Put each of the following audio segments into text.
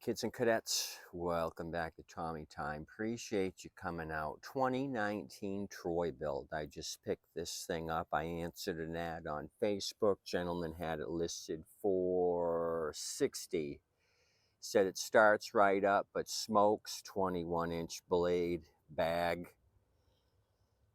Kids and cadets, welcome back to Tommy Time. Appreciate you coming out. 2019 Troy-Bilt. I just picked this thing up. I answered an ad on Facebook. Gentleman had it listed for $60. Said it starts right up, but smokes. 21-inch blade, bag.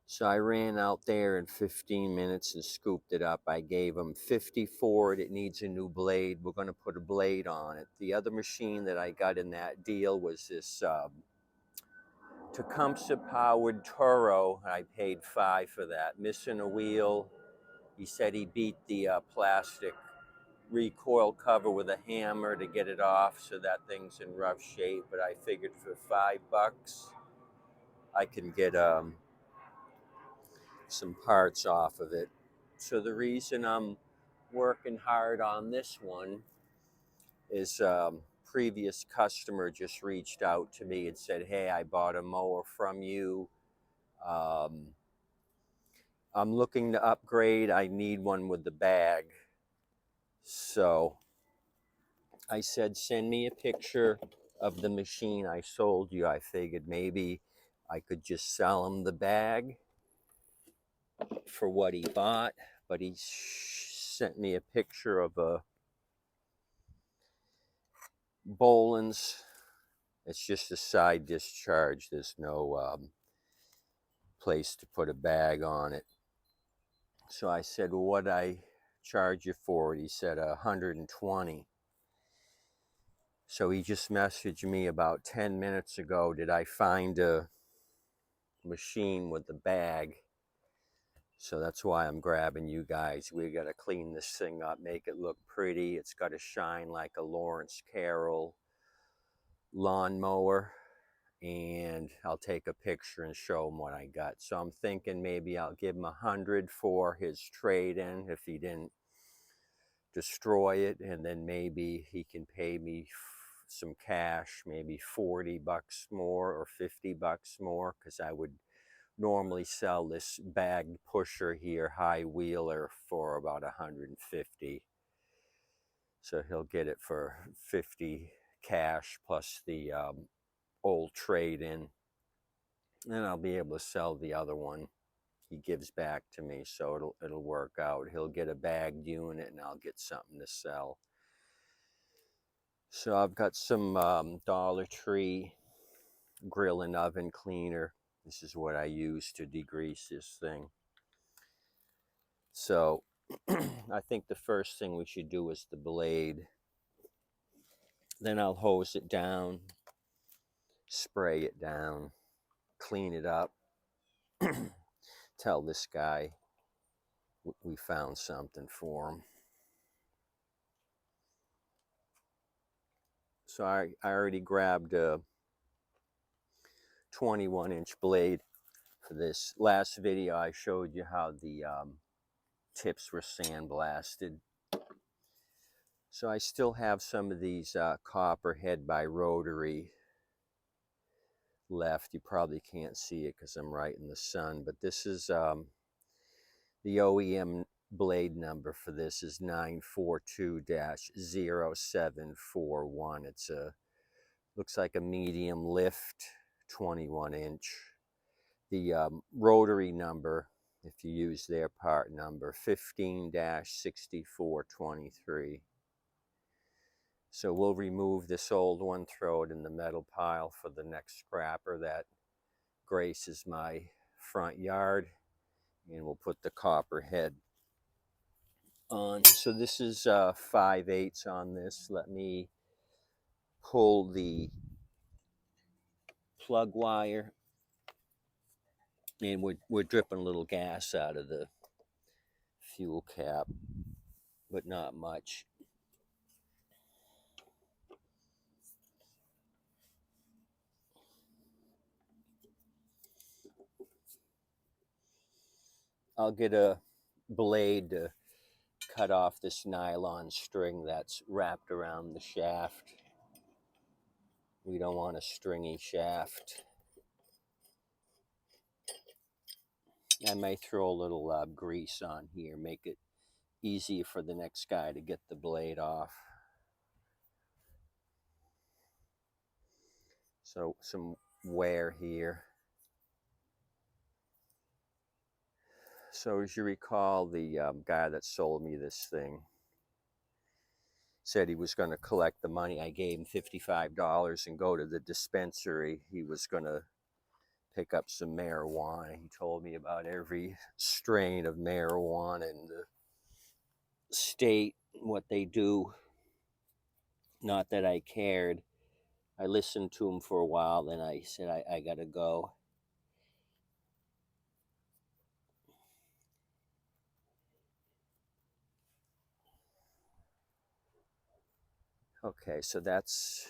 So I ran out there in 15 minutes and scooped it up. I gave him $50 for it. It needs a new blade. We're going to put a blade on it. The other machine that I got in that deal was this Tecumseh powered Toro. I paid $5 for that. Missing a wheel. He said he beat the plastic recoil cover with a hammer to get it off, so that thing's in rough shape. But I figured for $5 I can get some parts off of it. So the reason I'm working hard on this one is previous customer just reached out to me and said, hey, I bought a mower from you. I'm looking to upgrade. I need one with the bag. So I said, send me a picture of the machine I sold you. I figured maybe I could just sell him the bag for what he bought, but he sent me a picture of a Boland's. It's just a side discharge. There's no place to put a bag on it. So I said, well, what'd I charge you for it? He said $120. So he just messaged me about 10 minutes ago. Did I find a machine with the bag? So that's why I'm grabbing you guys. We got to clean this thing up, make it look pretty. It's got to shine like a Lawrence Carroll lawnmower. And I'll take a picture and show him what I got. So I'm thinking maybe I'll give him $100 for his trade-in if he didn't destroy it, and then maybe he can pay me some cash, maybe $40 more or $50 more, because I would normally sell this bag pusher here, high wheeler, for about $150. So he'll get it for $50 cash plus the old trade-in. Then I'll be able to sell the other one he gives back to me, so it'll work out. He'll get a bagged unit and I'll get something to sell. So I've got some Dollar Tree grill and oven cleaner. This is what I use to degrease this thing. So I think the first thing we should do is the blade. Then I'll hose it down, spray it down, clean it up. Tell this guy we found something for him. So I already grabbed a 21-inch blade for this. Last video I showed you how the tips were sandblasted. So I still have some of these Copperhead by Rotary left. You probably can't see it because I'm right in the sun, but this is the OEM blade number for this is 942-0741. It's a, looks like a medium lift 21-inch. The Rotary number, if you use their part number, 15-6423. So we'll remove this old one, throw it in the metal pile for the next scrapper that graces my front yard, and we'll put the Copperhead on. So this is 5/8 on this. Let me pull the plug wire, and we're dripping a little gas out of the fuel cap, but not much. I'll get a blade to cut off this nylon string that's wrapped around the shaft. We don't want a stringy shaft. I may throw a little grease on here, make it easier for the next guy to get the blade off. So some wear here. So as you recall, the guy that sold me this thing said he was going to collect the money. I gave him $55 and go to the dispensary. He was going to pick up some marijuana. He told me about every strain of marijuana in the state, what they do. Not that I cared. I listened to him for a while, then I said, I gotta go. Okay, so that's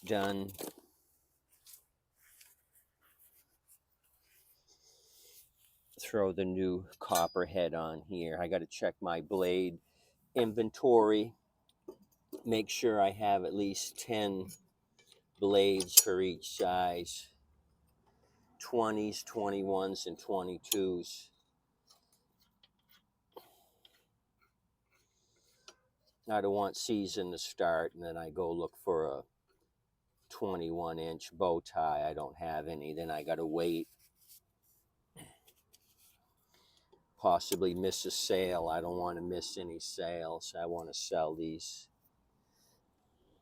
done. Throw the new copper head on here. I gotta check my blade inventory. Make sure I have at least 10 blades for each size. 20s, 21s, and 22s. I don't want season to start and then I go look for a 21-inch bow tie. I don't have any. Then I got to wait. Possibly miss a sale. I don't want to miss any sales. I want to sell these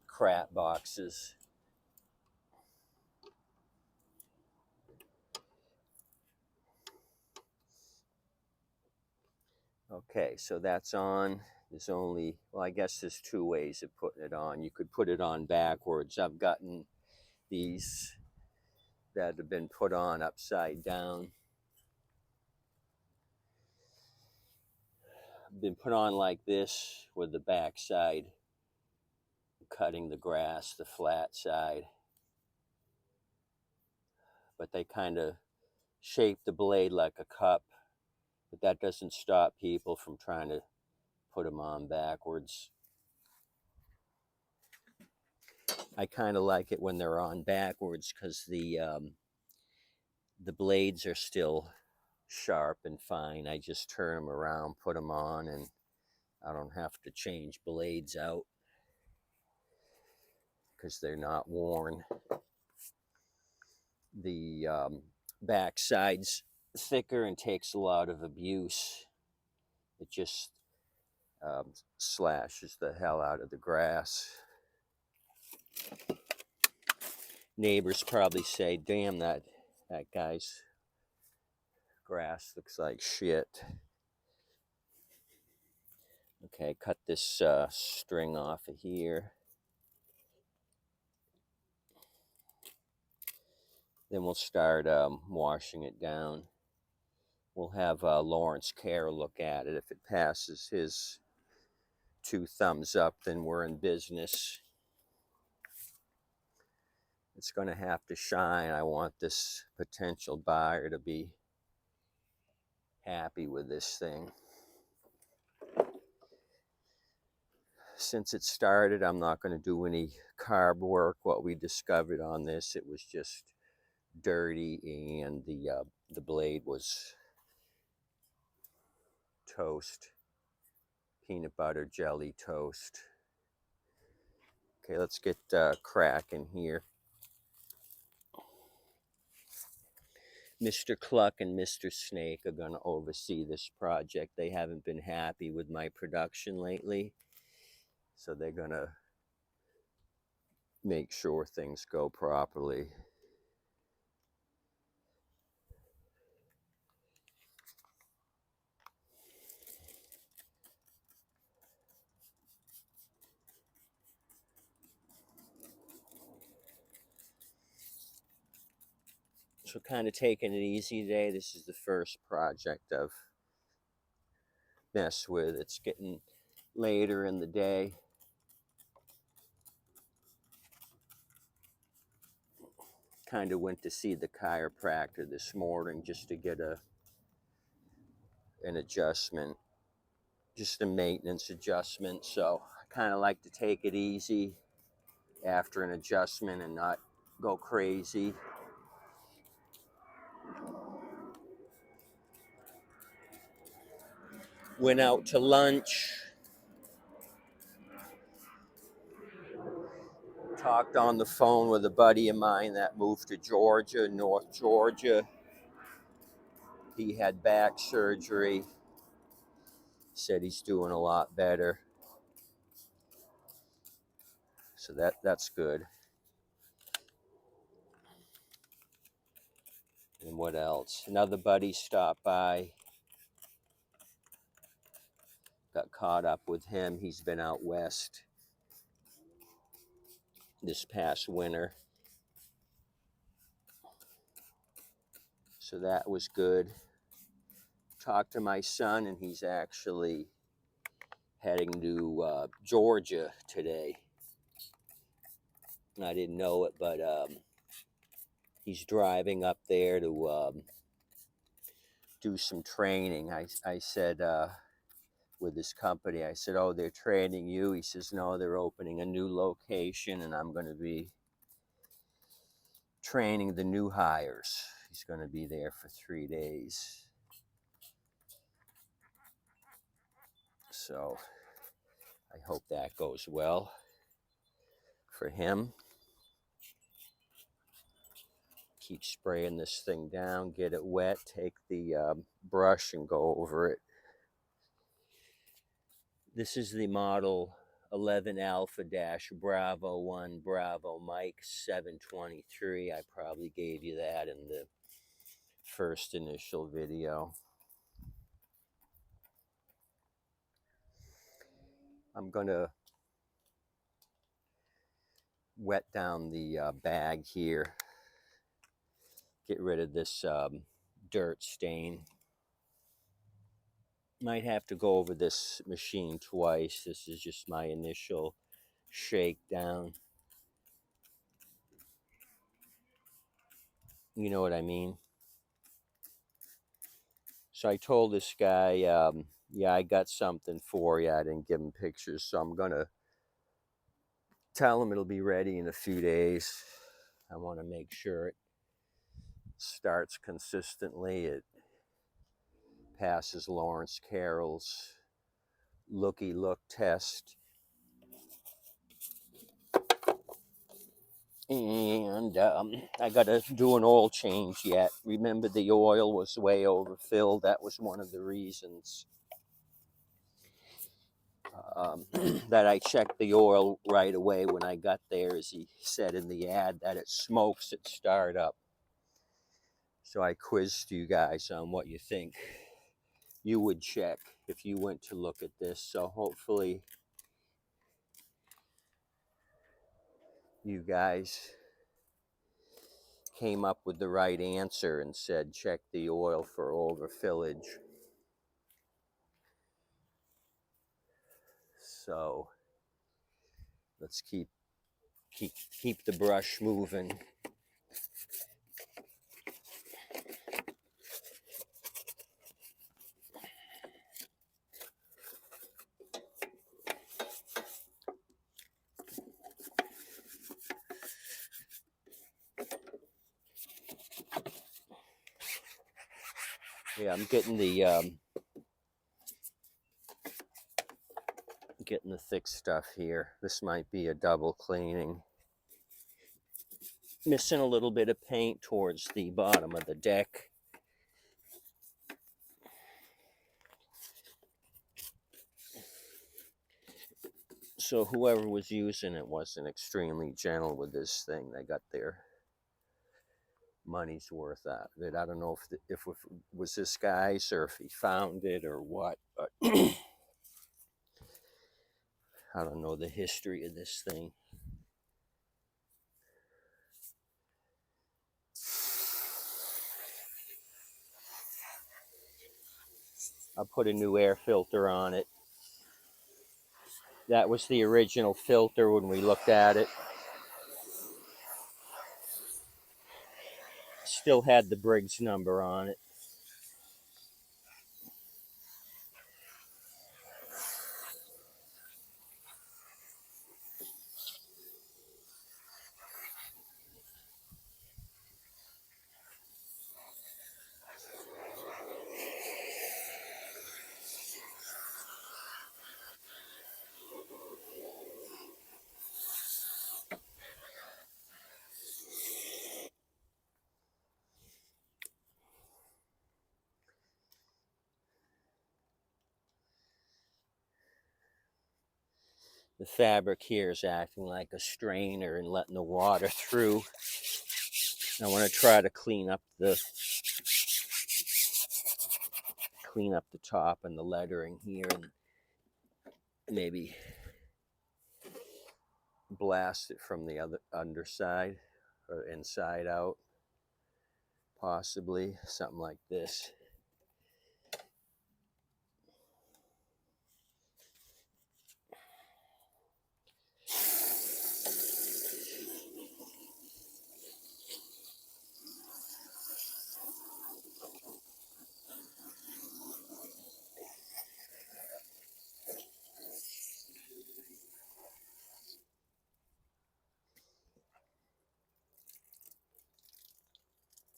crap boxes. Okay, so that's on. There's only, well, I guess there's two ways of putting it on. You could put it on backwards. I've gotten these that have been put on upside down. Been put on like this with the back side cutting the grass, the flat side. But they kind of shape the blade like a cup. But that doesn't stop people from trying to put them on backwards. I kind of like it when they're on backwards because the blades are still sharp and fine. I just turn them around, put them on, and I don't have to change blades out because they're not worn. The back side's thicker and takes a lot of abuse. It just slashes the hell out of the grass. Neighbors probably say, damn, that guy's grass looks like shit. Okay, cut this string off of here. Then we'll start washing it down. We'll have Lawrence Kerr look at it. If it passes his 2 thumbs up, then we're in business. It's going to have to shine. I want this potential buyer to be happy with this thing. Since it started, I'm not going to do any carb work. What we discovered on this, it was just dirty, and the blade was toast, peanut butter jelly toast. Okay, let's get cracking here. Mr. Cluck and Mr. Snake are going to oversee this project. They haven't been happy with my production lately, so they're going to make sure things go properly. So kind of taking it easy today. This is the first project I've messed with. It's getting later in the day. Kind of went to see the chiropractor this morning just to get an adjustment, just a maintenance adjustment. So I kind of like to take it easy after an adjustment and not go crazy. Went out to lunch. Talked on the phone with a buddy of mine that moved to Georgia, North Georgia. He had back surgery. Said he's doing a lot better. So that's good. And what else? Another buddy stopped by. Got caught up with him. He's been out west this past winter. So that was good. Talked to my son, and he's actually heading to Georgia today. I didn't know it, but he's driving up there to do some training. I said, with this company, I said, oh, they're training you? He says, no, they're opening a new location, and I'm going to be training the new hires. He's going to be there for 3 days. So I hope that goes well for him. Keep spraying this thing down, get it wet, take the brush and go over it. This is the model 11 Alpha Dash Bravo 1 Bravo Mike 723. I probably gave you that in the first initial video. I'm gonna wet down the bag here, get rid of this dirt stain. Might have to go over this machine twice. This is just my initial shakedown. You know what I mean? So I told this guy, yeah, I got something for you. I didn't give him pictures, so I'm gonna tell him it'll be ready in a few days. I want to make sure it starts consistently. It passes Lawrence Carroll's looky look test. And I gotta do an oil change yet. Remember, the oil was way overfilled. That was one of the reasons that I checked the oil right away when I got there, as he said in the ad, that it smokes at startup. So I quizzed you guys on what you think you would check if you went to look at this. So hopefully you guys came up with the right answer and said check the oil for overfillage. So let's keep the brush moving. Yeah, I'm getting the thick stuff here. This might be a double cleaning. Missing a little bit of paint towards the bottom of the deck. So whoever was using it wasn't extremely gentle with this thing. They got their money's worth out of it. I don't know if it was this guy's or if he found it or what, but I don't know the history of this thing. I put a new air filter on it. That was the original filter when we looked at it. Still had the Briggs number on it. The fabric here is acting like a strainer and letting the water through. I want to try to clean up the top and the lettering here, and maybe blast it from the other underside or inside out, possibly something like this.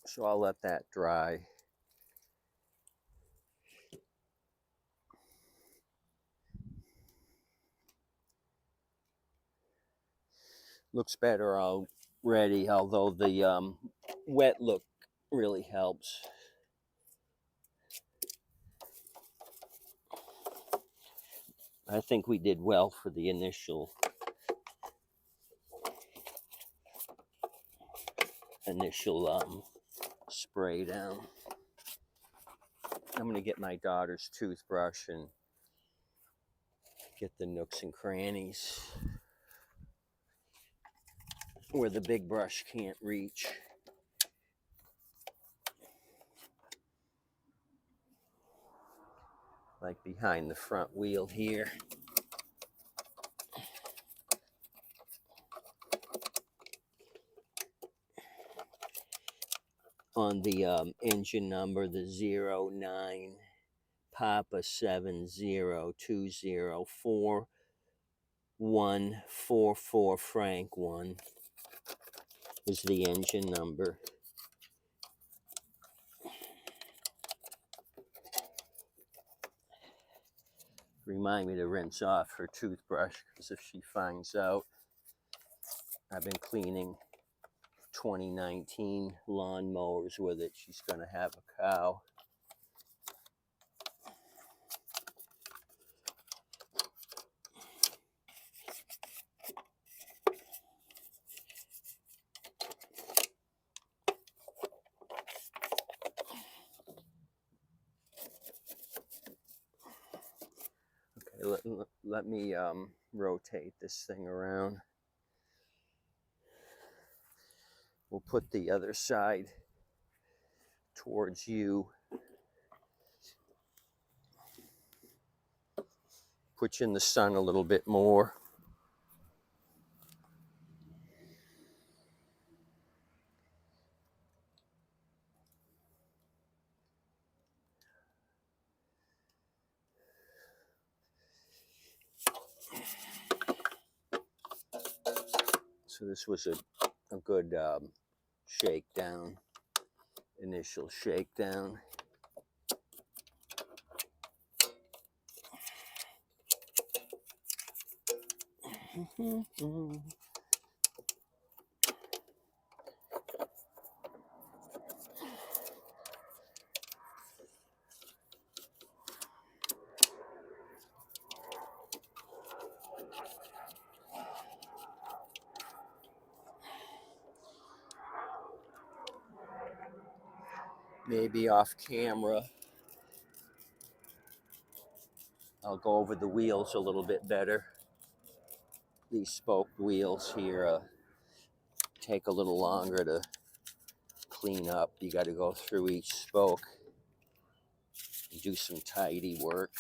So I'll let that dry. Looks better already, although the wet look really helps. I think we did well for the initial spray down. I'm going to get my daughter's toothbrush and get the nooks and crannies where the big brush can't reach. Like behind the front wheel here. On the engine number, the 09 Papa 70204144 Frank 1 is the engine number. Remind me to rinse off her toothbrush, because if she finds out I've been cleaning 2019 lawn mowers with it, she's going to have a cow. Okay, let me rotate this thing around. We'll put the other side towards you. Put you in the sun a little bit more. So this was a good shakedown, initial shakedown. Maybe off camera, I'll go over the wheels a little bit better. These spoked wheels here take a little longer to clean up. You got to go through each spoke and do some tidy work.